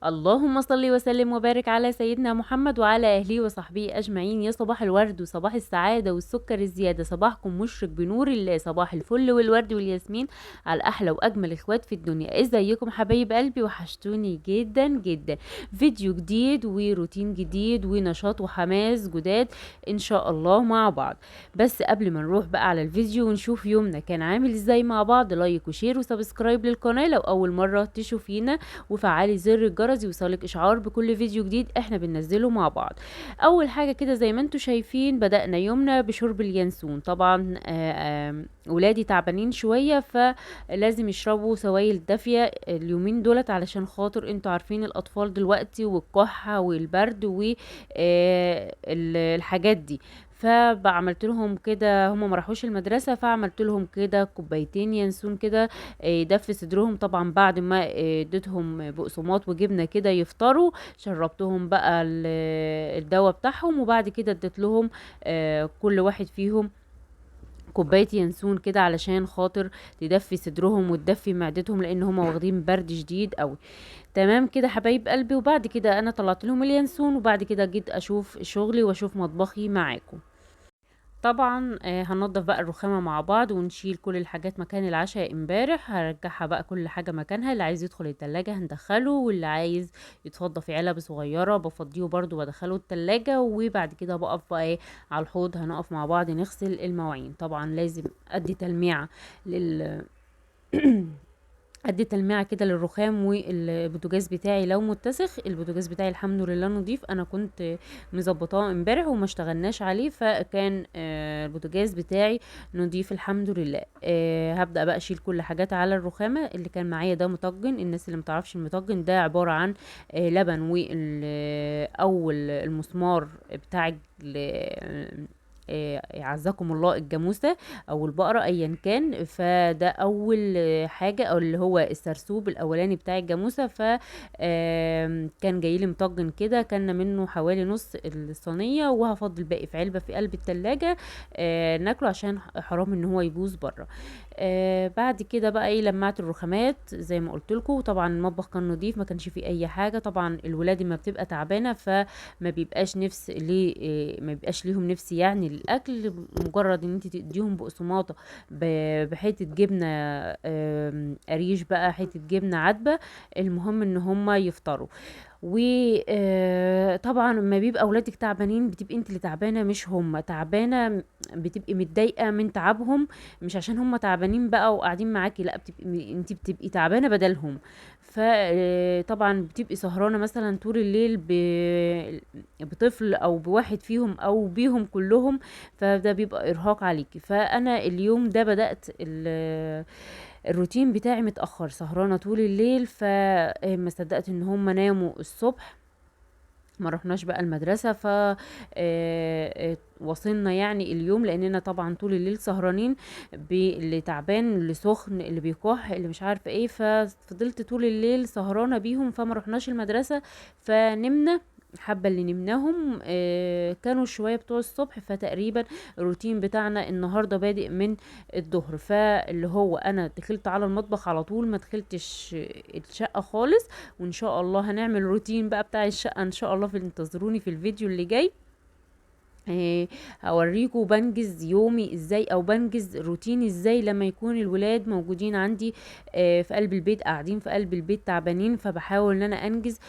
اللهم صل وسلم وبارك على سيدنا محمد وعلى اهله وصحبه اجمعين. يا صباح الورد وصباح السعاده والسكر الزياده، صباحكم مشرق بنور الله، صباح الفل والورد والياسمين على احلى واجمل اخوات في الدنيا. ازيكم حبايب قلبي؟ وحشتوني جدا جدا. فيديو جديد وروتين جديد ونشاط وحماس جداد ان شاء الله مع بعض. بس قبل ما نروح بقى على الفيديو ونشوف يومنا كان عامل ازاي مع بعض، لايك وشير وسبسكرايب للقناه لو اول مره تشوفينا، وفعلي زر الجرس يوصلك اشعار بكل فيديو جديد احنا بننزله مع بعض. اول حاجه كده زي ما انتم شايفين بدأنا يومنا بشرب اليانسون. طبعا ولادي تعبانين شويه فلازم يشربوا سوائل دافيه اليومين دولت، علشان خاطر انتوا عارفين الاطفال دلوقتي والكحه والبرد والحاجات دي. فعملت لهم كده، هم ما راحوش المدرسه، فعملت لهم كده كوبايتين ينسون كده يدفي صدرهم. طبعا بعد ما اديتهم بقسماط وجبنه كده يفطروا، شربتهم بقى الدواء بتاعهم، وبعد كده اديت لهم كل واحد فيهم كوبايه ينسون كده علشان خاطر تدفي صدرهم وتدفي معدتهم، لان هم واخدين برد شديد قوي. تمام كده حبايب قلبي. وبعد كده انا طلعت لهم اليانسون، وبعد كده جيت اشوف شغلي واشوف مطبخي معاكم. طبعا هننضف بقى الرخامة مع بعض ونشيل كل الحاجات مكان العشاء امبارح. هرجعها بقى كل حاجة مكانها، اللي عايز يدخل التلاجة هندخله، واللي عايز يتفضى في علب صغيرة بفضيه برضو بدخله التلاجة. وبعد كده بقف بقى ايه على الحوض، هنقف مع بعض نغسل المواعين. طبعا لازم ادي تلميعة لل ادي تلميعه كده للرخام والبوتاجاز بتاعي لو متسخ. البوتاجاز بتاعي الحمد لله نضيف، انا كنت مظبطاه امبارح وما اشتغلناش عليه، فكان البوتاجاز بتاعي نضيف الحمد لله. هبدا بقى اشيل كل حاجات على الرخامه. اللي كان معايا ده مطجن، الناس اللي متعرفش المطجن ده عباره عن لبن او المسمار بتاع عزكم الله الجاموسة او البقرة ايا كان. فده اول حاجة، او اللي هو السرسوب الاولاني بتاع الجاموسة. ف كان جاي لي مطجن كده، كان منه حوالي نص الصينية، وهفضل الباقي في علبة في قلب التلاجة ناكله عشان حرام ان هو يبوظ بره. بعد كده بقى ايه لمعت الرخامات زي ما قلت لكم. طبعا المطبخ كان نظيف، ما كانش فيه اي حاجه. طبعا الولاد ما بتبقى تعبانه فما بيبقاش نفس ليه ما بيبقاش ليهم نفس يعني الاكل، مجرد ان انت تديهم بقسماطه بحته جبنه قريش بقى، حته جبنه عدبه، المهم ان هم يفطروا. وطبعا لما بيبقى اولادك تعبانين بتبقي انت اللي تعبانه مش هم تعبانه، بتبقي متضايقه من تعبهم، مش عشان هم تعبانين بقى وقاعدين معاكي، لا بتبقي انت بتبقي تعبانه بدلهم. فطبعا بتبقي سهرانه مثلا طول الليل بطفل او بواحد فيهم او بيهم كلهم، فده بيبقى ارهاق عليكي. فانا اليوم ده بدأت الروتين بتاعي متأخر، سهرانة طول الليل، فما صدقت ان هم ناموا الصبح. ما رحناش بقى المدرسة. ف وصلنا يعني اليوم، لاننا طبعا طول الليل سهرانين اللي تعبان اللي سخن اللي بيكح اللي مش عارفه ايه، ففضلت طول الليل سهرانه بيهم، فما رحناش المدرسه فنمنا. حبة اللي نمناهم كانوا شوية بتوع الصبح. فتقريبا الروتين بتاعنا النهاردة بادئ من الظهر، فاللي هو انا دخلت على المطبخ على طول، ما دخلتش الشقة خالص. وان شاء الله هنعمل روتين بقى بتاع الشقة ان شاء الله، في انتظروني في الفيديو اللي جاي. هوريكم بنجز يومي ازاي، او بنجز روتيني ازاي لما يكون الولاد موجودين عندي في قلب البيت، قاعدين في قلب البيت تعبانين. فبحاول ان انا انجز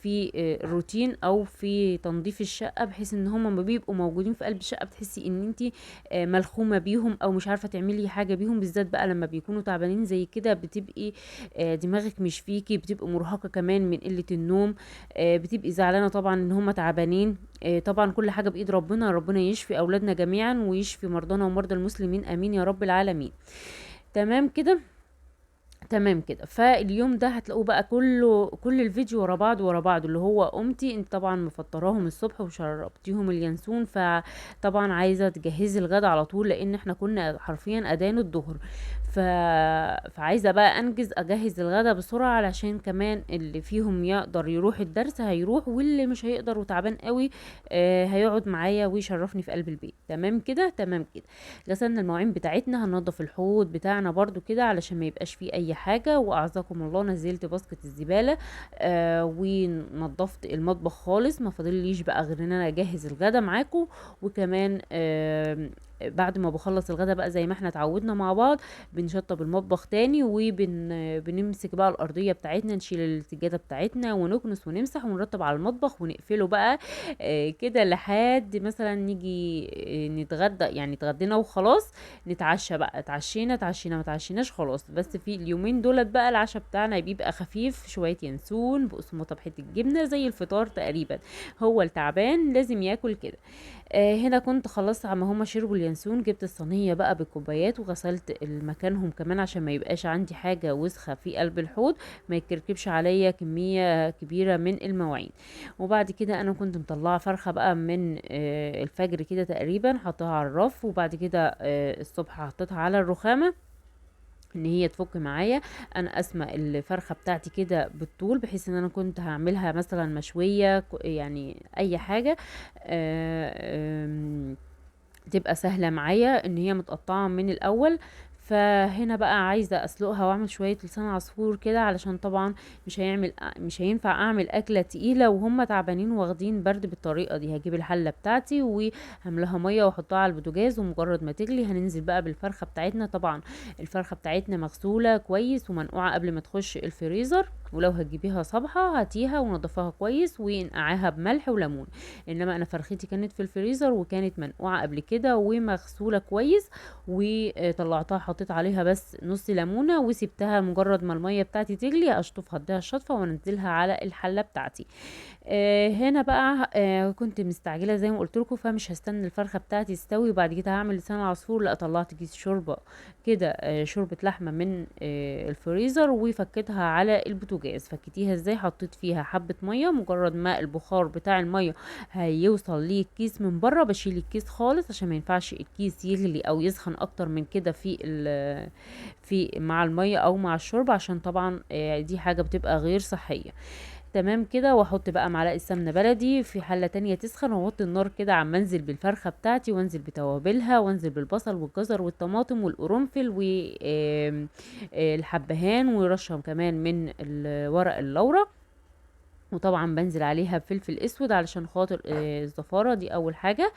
في الروتين او في تنظيف الشقة، بحيث ان هم ما بيبقوا موجودين في قلب الشقة بتحسي ان انت ملخومة بيهم او مش عارفة تعملي حاجة بيهم، بالذات بقى لما بيكونوا تعبانين زي كده. بتبقي دماغك مش فيكي، بتبقي مرهقة كمان من قلة النوم، بتبقي زعلانة طبعا ان هم تعبانين. طبعا كل حاجة بإيد ربنا، ربنا يشفي أولادنا جميعا ويشفي مرضانا ومرضى المسلمين، آمين يا رب العالمين. تمام كده. تمام كده. فاليوم ده هتلاقوه بقى كل الفيديو ورا بعض ورا بعض. اللي هو قمتي انت طبعا مفطراهم الصبح وشربتيهم اليانسون، فطبعا عايزه تجهزي الغدا على طول، لان احنا كنا حرفيا اذان الظهر. ف... فعايزه بقى انجز اجهز الغدا بسرعه، علشان كمان اللي فيهم يقدر يروح الدرس هيروح، واللي مش هيقدر وتعبان قوي هيقعد معايا ويشرفني في قلب البيت. تمام كده. تمام كده. غسلنا المواعين بتاعتنا، هننضف الحوض بتاعنا برضو كده علشان ما يبقاش فيه اي حاجة، واعزكم الله نزلت باسكت الزبالة ونضفت المطبخ خالص، ما فاضليش بقى غير ان انا اجهز الغدا معاكم. وكمان بعد ما بخلص الغدا بقى زي ما احنا اتعودنا مع بعض، بنشطب المطبخ تاني بنمسك بقى الارضيه بتاعتنا، نشيل السجاده بتاعتنا ونكنس ونمسح ونرتب على المطبخ ونقفله بقى كده لحد مثلا نيجي نتغدى، يعني اتغدينا وخلاص، نتعشى بقى، اتعشينا ما اتعشيناش خلاص. بس في اليومين دولت بقى العشاء بتاعنا بيبقى خفيف شويه، ينسون بقسماطه بحته جبنه زي الفطار تقريبا. هو التعبان لازم ياكل كده. هنا كنت خلاص عما هما شربوا اليانسون، جبت الصينية بقى بالكوبايات وغسلت مكانهم كمان عشان ما يبقاش عندي حاجة وسخة في قلب الحوض، ما يتكركبش عليا كمية كبيرة من المواعين. وبعد كده انا كنت مطلعة فرخة بقى من الفجر كده تقريبا، حطها على الرف، وبعد كده الصبح حطيتها على الرخامة ان هي تفك معايا. انا اسمى الفرخه بتاعتي كده بالطول، بحيث ان انا كنت هعملها مثلا مشويه، يعني اي حاجه آه، تبقى سهلة معايا ان هي متقطعة من الاول. فهنا بقى عايزة اسلقها واعمل شوية لسان عصفور كده، علشان طبعا مش هينفع اعمل اكلة تقيلة وهم تعبانين واخدين برد بالطريقة دي. هجيب الحلة بتاعتي وهملها مية واحطها على البوتاجاز، ومجرد ما تغلي هننزل بقى بالفرخة بتاعتنا. طبعا الفرخة بتاعتنا مغسولة كويس ومنقوعة قبل ما تخش الفريزر، ولو هتجيبيها صبحة هاتيها ونضفها كويس ونقعها بملح وليمون. انما انا فرختي كانت في الفريزر وكانت منقوعه قبل كده ومغسوله كويس، وطلعتها حطيت عليها بس نص ليمونه وسبتها، مجرد ما الميه بتاعتي تغلي اشطفها اديها الشطفه وانزلها على الحله بتاعتي. هنا بقى كنت مستعجله زي ما قلت لكم، فمش هستنى الفرخه بتاعتي تستوي وبعد كده هعمل لسان عصفور. لا، طلعت كيس شوربه كده، شوربه لحمه من الفريزر، وفكيتها على البوتاجاز. فكيتيها ازاي؟ حطيت فيها حبه ميه، مجرد ما البخار بتاع الميه هيوصل ليه الكيس من بره بشيل الكيس خالص، عشان ما ينفعش الكيس يغلي او يسخن اكتر من كده في مع الميه او مع الشوربه، عشان طبعا دي حاجه بتبقى غير صحيه. تمام كده. واحط بقى معلقه سمنه بلدي في حله تانية تسخن، واوطي النار كده عم انزل بالفرخه بتاعتي وانزل بتوابلها وانزل بالبصل والجزر والطماطم والقرنفل والحبهان ورشه كمان من ورق اللورا. وطبعا بنزل عليها بفلفل اسود علشان خاطر الزفاره دي اول حاجه.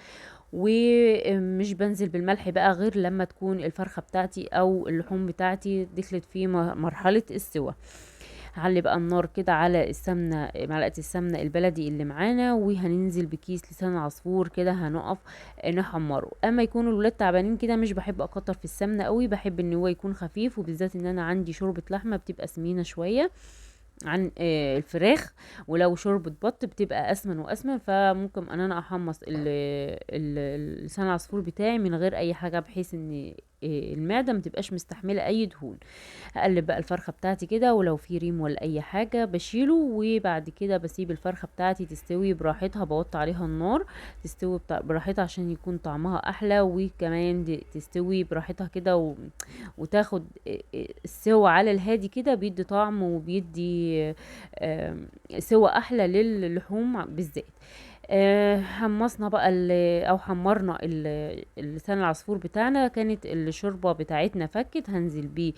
ومش بنزل بالملح بقى غير لما تكون الفرخه بتاعتي او اللحوم بتاعتي دخلت في مرحله السوى. هعلي بقى النار كده على السمنه، معلقه السمنه البلدي اللي معانا، وهننزل بكيس لسان عصفور كده هنقف نحمره. اما يكونوا الولاد تعبانين كده مش بحب اكتر في السمنه قوي، بحب ان هو يكون خفيف، وبالذات ان انا عندي شوربه لحمه بتبقى سمينه شويه عن الفراخ. ولو شوربة بط بتبقى اسمن واسمن، فممكن ان انا احمص لسان العصفور بتاعي من غير اي حاجة، بحيث ان المعدة متبقاش مستحملة اي دهون. هقلب بقى الفرخة بتاعتي كده، ولو في ريم ولا اي حاجة بشيله، وبعد كده بسيب الفرخة بتاعتي تستوي براحتها، بوطي عليها النار تستوي براحتها عشان يكون طعمها احلى، وكمان تستوي براحتها كده وتاخد السوا على الهادي كده، بيدي طعم وبيدي سوا احلى للحوم بالذات. حمصنا بقى او حمرنا لسان العصفور بتاعنا. كانت الشوربه بتاعتنا فكت، هنزل بيه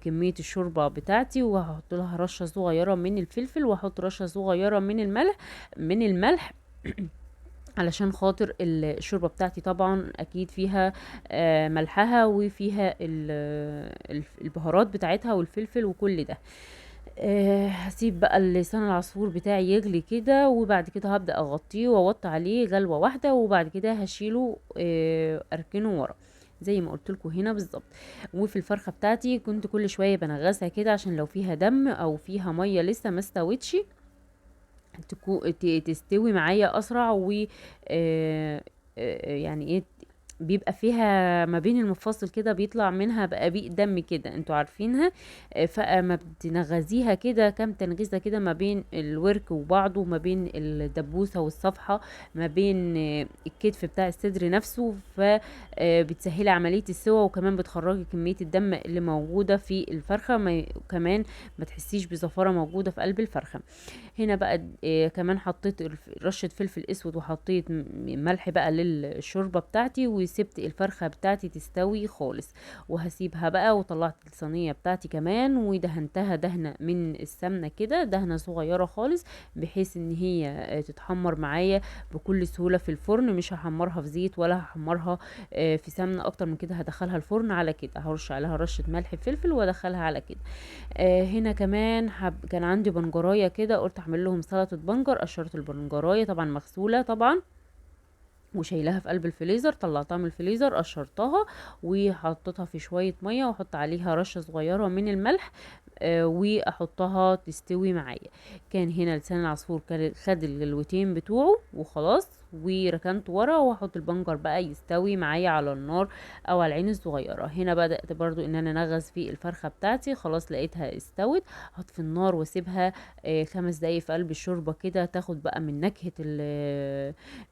كميه الشوربه بتاعتي، وهحط لها رشه صغيره من الفلفل، واحط رشه صغيره من الملح علشان خاطر الشوربه بتاعتي طبعا اكيد فيها ملحها وفيها البهارات بتاعتها والفلفل وكل ده. هسيب بقى لسان العصفور بتاعي يغلي كده، وبعد كده هبدأ اغطيه واوطي عليه غلوة واحدة، وبعد كده هشيله اركنه ورا زي ما قلت لكم هنا بالظبط. وفي الفرخة بتاعتي كنت كل شوية بنغسها كده عشان لو فيها دم او فيها مية لسه ما استوتش تستوي معايا اسرع. و يعني ايه، بيبقى فيها ما بين المفاصل كده بيطلع منها بقى بيق دم كده، انتوا عارفينها. فما بتنغزيها كده كام تنغيزه كده ما بين الورك وبعضه، ما بين الدبوسه والصفحه، ما بين الكتف بتاع الصدر نفسه، فبتسهلي عمليه السوا، وكمان بتخرجي كميه الدم اللي موجوده في الفرخه، كمان ما تحسيش بزفاره موجوده في قلب الفرخه. هنا بقى كمان حطيت رشة فلفل اسود، وحطيت ملح بقى للشوربة بتاعتي، وسبت الفرخة بتاعتي تستوي خالص، وهسيبها بقى. وطلعت الصينية بتاعتي كمان ودهنتها دهنة من السمنة كده، دهنة صغيرة خالص، بحيث ان هي تتحمر معايا بكل سهولة في الفرن. مش هحمرها في زيت ولا هحمرها في سمنة اكتر من كده. هدخلها الفرن على كده، هرش عليها رشة ملح فلفل وادخلها على كده. هنا كمان كان عندي بنجرايه كده، قلت اعمل لهم سلطه بنجر. قشرت البنجرايه طبعا مغسوله طبعا وشايلاها في قلب الفريزر، طلعتها من الفريزر قشرتها وحطيتها في شويه ميه، واحط عليها رشه صغيره من الملح واحطها تستوي معايا. كان هنا لسان العصفور كان خد الجلوتين بتوعه وخلاص، وركنته ورا، واحط البنجر بقى يستوي معايا على النار او على العين الصغيره. هنا بدات برضو ان انا انغز في الفرخه بتاعتي، خلاص لقيتها استوت. هطفي النار واسيبها 5 دقايق في قلب الشوربه كده، تاخد بقى من نكهه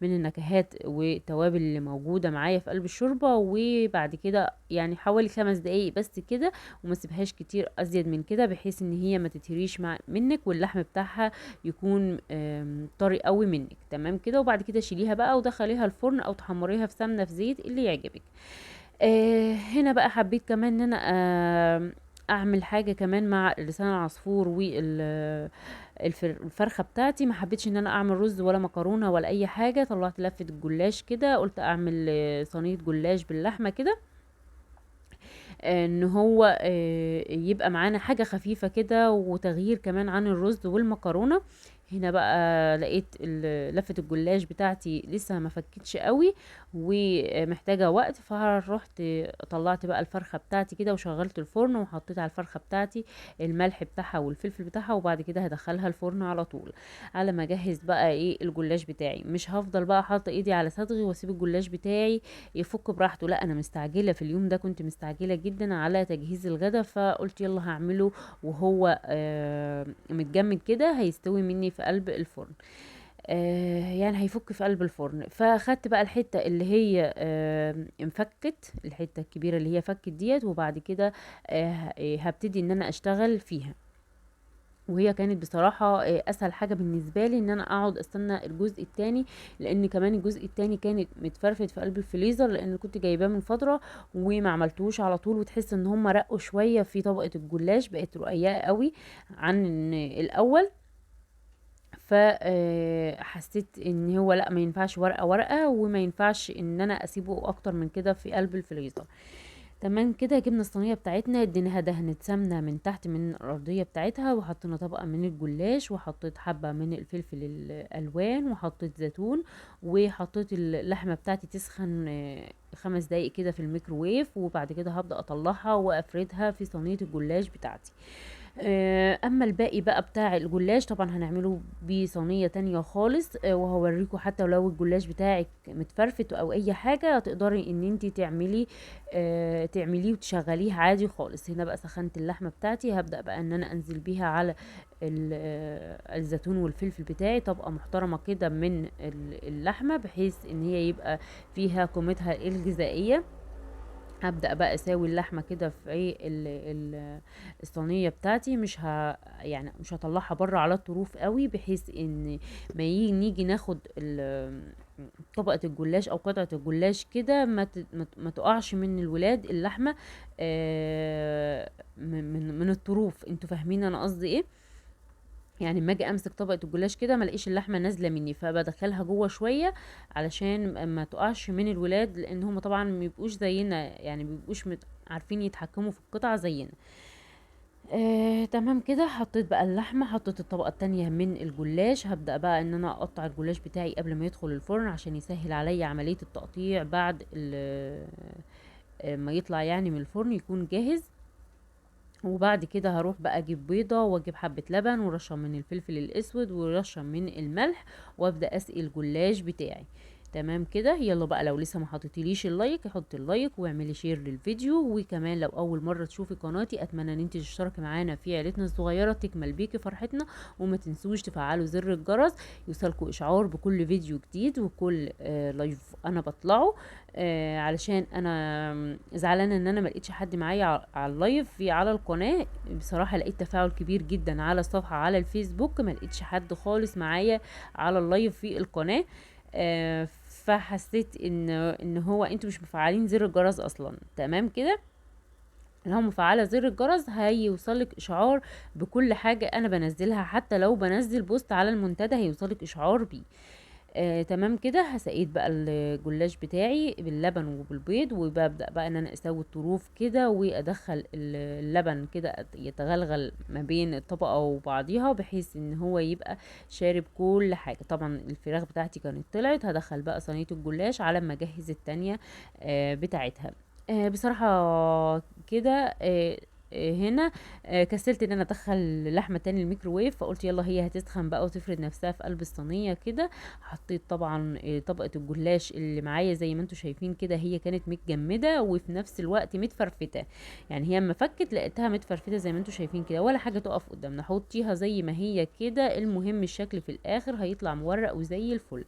من النكهات والتوابل اللي موجوده معايا في قلب الشوربه. وبعد كده يعني حوالي 5 دقايق بس كده، وما سيبهاش كتير ازيد من كده، بحيث ان هي ما تتهريش منك، واللحم بتاعها يكون طري قوي منك. تمام كده. وبعد كده شيليها بقى ودخليها الفرن او تحمريها في سمنه في زيت اللي يعجبك. هنا بقى حبيت كمان ان انا اعمل حاجه كمان مع لسان العصفور والفرخه بتاعتي. ما حبيتش ان انا اعمل رز ولا مكرونه ولا اي حاجه. طلعت لفه الجلاش كده، قلت اعمل صينيه جلاش باللحمه كده، ان هو يبقى معانا حاجة خفيفة كده وتغيير كمان عن الرز والمكرونة. هنا بقى لقيت لفة الجلاش بتاعتي لسه ما فكتش قوي ومحتاجة وقت، فرحت طلعت بقى الفرخة بتاعتي كده وشغلت الفرن، وحطيت على الفرخة بتاعتي الملح بتاعها والفلفل بتاعها، وبعد كده هدخلها الفرن على طول على ما اجهز بقى ايه الجلاش بتاعي. مش هفضل بقى حاطه ايدي على صدغي واسيب الجلاش بتاعي يفك براحته، لا انا مستعجله في اليوم ده، كنت مستعجله جدا على تجهيز الغدا، فقلت يلا هعمله وهو متجمد كده هيستوي مني في قلب الفرن. يعني هيفك في قلب الفرن. فاخدت بقى الحته اللي هي انفكت، الحته الكبيره اللي هي فكت ديت، وبعد كده هبتدي ان انا اشتغل فيها. وهي كانت بصراحة اسهل حاجة بالنسبة لي ان انا اقعد استنى الجزء التاني، لان كمان الجزء التاني كانت متفرفت في قلب الفريزر، لان كنت جايباه من فترة وما عملتوش على طول. وتحس ان هم رقوا شوية في طبقة الجلاش، بقت رقيقة قوي عن الاول. فحسيت ان هو لا، ما ينفعش ورقة ورقة، وما ينفعش ان انا اسيبه اكتر من كده في قلب الفريزر. تمام كده. جبنا الصينيه بتاعتنا، اديناها دهنه سمنه من تحت من الارضيه بتاعتها، وحطينا طبقه من الجلاش، وحطيت حبه من الفلفل الالوان، وحطيت زيتون، وحطيت اللحمه بتاعتي تسخن 5 دقايق كده في الميكروويف. وبعد كده هبدا اطلعها وافردها في صينيه الجلاش بتاعتي. اما الباقي بقى بتاع الجلاش طبعا هنعمله بصينيه تانية خالص. وهوريكم حتى لو الجلاش بتاعك متفرفت او اي حاجه تقدري ان انت تعمليه وتشغليه عادي خالص. هنا بقى سخنت اللحمه بتاعتي، هبدا بقى ان انا انزل بيها على الزيتون والفلفل بتاعي، طبقه محترمه كده من اللحمه، بحيث ان هي يبقى فيها قيمتها الغذائيه. هبدأ بقى اساوي اللحمة كده في ايه الصينية بتاعتي. يعني مش هطلعها بره على الطروف قوي، بحيث ان ما نيجي ناخد طبقة الجلاش او قطعة الجلاش كده ما تقعش من الولاد اللحمة من الطروف. انتوا فاهمين انا قصدي ايه؟ يعني لما اجي امسك طبقه الجلاش كده ما الاقيش اللحمه نازله مني، فبدخلها جوه شويه علشان ما تقعش من الولاد، لان هم طبعا ما بيبقوش زينا، يعني ما بيبقوش عارفين يتحكموا في القطعه زينا. تمام كده. حطيت بقى اللحمه، حطيت الطبقه التانية من الجلاش. هبدا بقى ان انا اقطع الجلاش بتاعي قبل ما يدخل الفرن عشان يسهل عليا عمليه التقطيع بعد ما يطلع يعني من الفرن يكون جاهز. وبعد كده هروح بقى اجيب بيضة واجيب حبة لبن ورشة من الفلفل الاسود ورشة من الملح، وابدأ اسقي الجلاش بتاعي. تمام كده. يلا بقى لو لسه ما حطيتيليش اللايك حطي اللايك واعملي شير للفيديو. وكمان لو اول مرة تشوفي قناتي اتمنى ان انت تشتركي معانا في عيلتنا الصغيرة، تكمل بيكي فرحتنا. وما تنسوش تفعلوا زر الجرس يوصلكوا اشعار بكل فيديو جديد وكل لايف انا بطلعه. علشان انا زعلانه ان انا ما لقيتش حد معايا على اللايف على القناه. بصراحه لقيت تفاعل كبير جدا على الصفحه على الفيسبوك، ما لقيتش حد خالص معايا على اللايف في القناه. فحسيت ان هو انتوا مش مفعلين زر الجرس اصلا. تمام كده، لو مفعله زر الجرس هيوصلك اشعار بكل حاجه انا بنزلها، حتى لو بنزل بوست على المنتدى هيوصلك اشعار بيه. تمام كده. هسقيت بقى الجلاش بتاعي باللبن وبالبيض، وببدأ بقى ان انا اسوي الطروف كده، وادخل اللبن كده يتغلغل ما بين الطبقة وبعضيها، بحيث ان هو يبقى شارب كل حاجة. طبعا الفراخ بتاعتي كانت طلعت، هدخل بقى صينية الجلاش على ما اجهز التانية بتاعتها. بصراحة كده هنا كسلت ان انا ادخل لحمه تاني الميكروويف، فقلت يلا هي هتسخن بقى وتفرد نفسها في قلب الصينيه كده. حطيت طبعا طبقه الجلاش اللي معايا زي ما انتم شايفين كده، هي كانت متجمده وفي نفس الوقت متفرفته، يعني هي اما فكت لقيتها متفرفته زي ما انتم شايفين كده، ولا حاجه تقف قدامنا. حطيها زي ما هي كده، المهم الشكل في الاخر هيطلع مورق وزي الفل.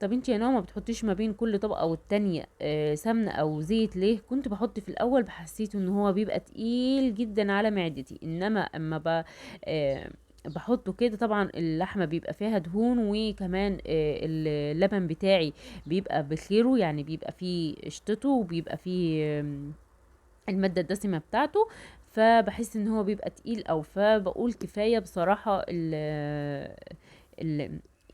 طب انت يا نوع ما بتحطيش ما بين كل طبقة والتانية سمنة او زيت ليه؟ كنت بحط في الاول، بحسيت ان هو بيبقى تقيل جدا على معدتي، انما اما آه بحطه كده طبعا اللحمة بيبقى فيها دهون، وكمان اللبن بتاعي بيبقى بخيره، يعني بيبقى فيه قشطته، وبيبقى فيه المادة الدسمة بتاعته، فبحس ان هو بيبقى تقيل، او فبقول كفاية بصراحة ال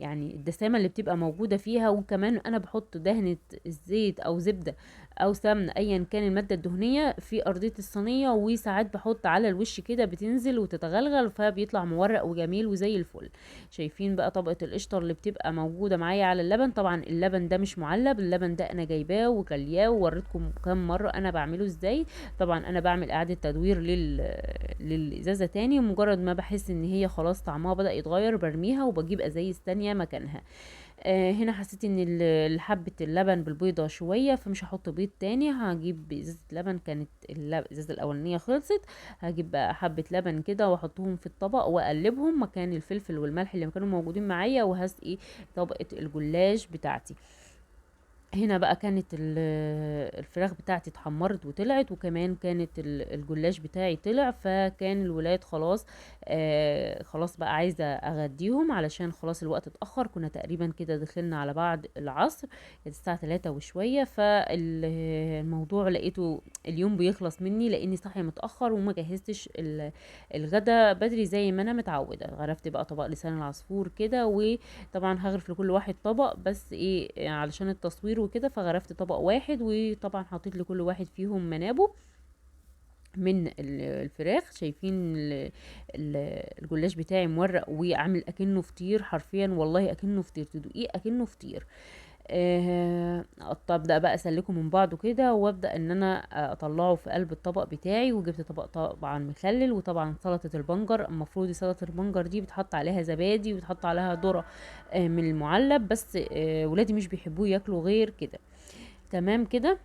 يعني الدسامة اللي بتبقى موجودة فيها. وكمان انا بحط دهنة الزيت او زبدة او سمن ايا كان المادة الدهنية في ارضية الصينية، وساعات بحط على الوش كده بتنزل وتتغلغل، فبيطلع مورق وجميل وزي الفل. شايفين بقى طبقة القشطة اللي بتبقى موجودة معايا على اللبن؟ طبعا اللبن ده مش معلب، اللبن ده انا جايباه وغلياه، ووريتكم كام مرة انا بعمله ازاي. طبعا انا بعمل اعادة تدوير للازازة تاني، ومجرد ما بحس ان هي خلاص طعمها بدأ يتغير برميها وبجيب ازايز تانية مكانها. هنا حسيت ان حبة اللبن بالبيضة شوية، فمش هحط بيض تاني، هجيب ازازة لبن، كانت الازازة الاولانية خلصت. هجيب بقى حبة لبن كده واحطهم في الطبق واقلبهم مكان الفلفل والملح اللي كانوا موجودين معايا، وهسقي طبقة الجلاش بتاعتي. هنا بقى كانت الفراخ بتاعتي اتحمرت وطلعت، وكمان كانت الجلاش بتاعي طلع، فكان الولاد خلاص خلاص بقى عايزة اغديهم علشان خلاص الوقت اتأخر. كنا تقريبا كده دخلنا على بعد العصر، كانت الساعة 3 وشوية، فالموضوع لقيته اليوم بيخلص مني، لاني صاحية متأخر وما جهزتش الغدا بدري زي ما انا متعودة. غرفت بقى طبق لسان العصفور كده، طبعا هغرف لكل واحد طبق، بس ايه علشان التصوير وكده، فغرفت طبق واحد، وطبعا حطيت لكل واحد فيهم منابه من الفراخ. شايفين الجلاش بتاعي مورق وعامل اكنه فطير، حرفيا والله اكنه فطير، تدوقيه اكنه فطير. ابدا بقى اسلكه من بعضه كده، وابدا ان انا اطلعه في قلب الطبق بتاعي. وجبت طبق طبعا مخلل، وطبعا سلطه البنجر، المفروض سلطه البنجر دي بتحط عليها زبادي وبتحط عليها ذره من المعلب، بس ولادي مش بيحبوه ياكلوا غير كده. تمام كده.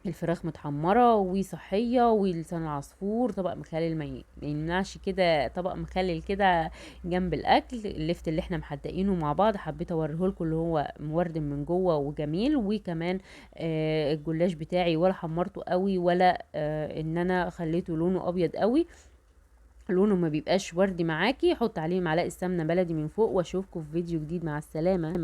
الفراخ متحمرة وصحية، ولسان العصفور طبق مخلل ما يمنعش كده، طبق مخلل كده جنب الاكل. اللفت اللي احنا محدقينه مع بعض حبيت اوريهولكم، اللي هو موردم من جوه وجميل. وكمان الجلاش بتاعي ولا حمرته قوي، ولا ان انا خليته لونه ابيض قوي، لونه ما بيبقاش وردي معاكي. حط عليه معلقه سمنه بلدي من فوق، واشوفكم في فيديو جديد. مع السلامه.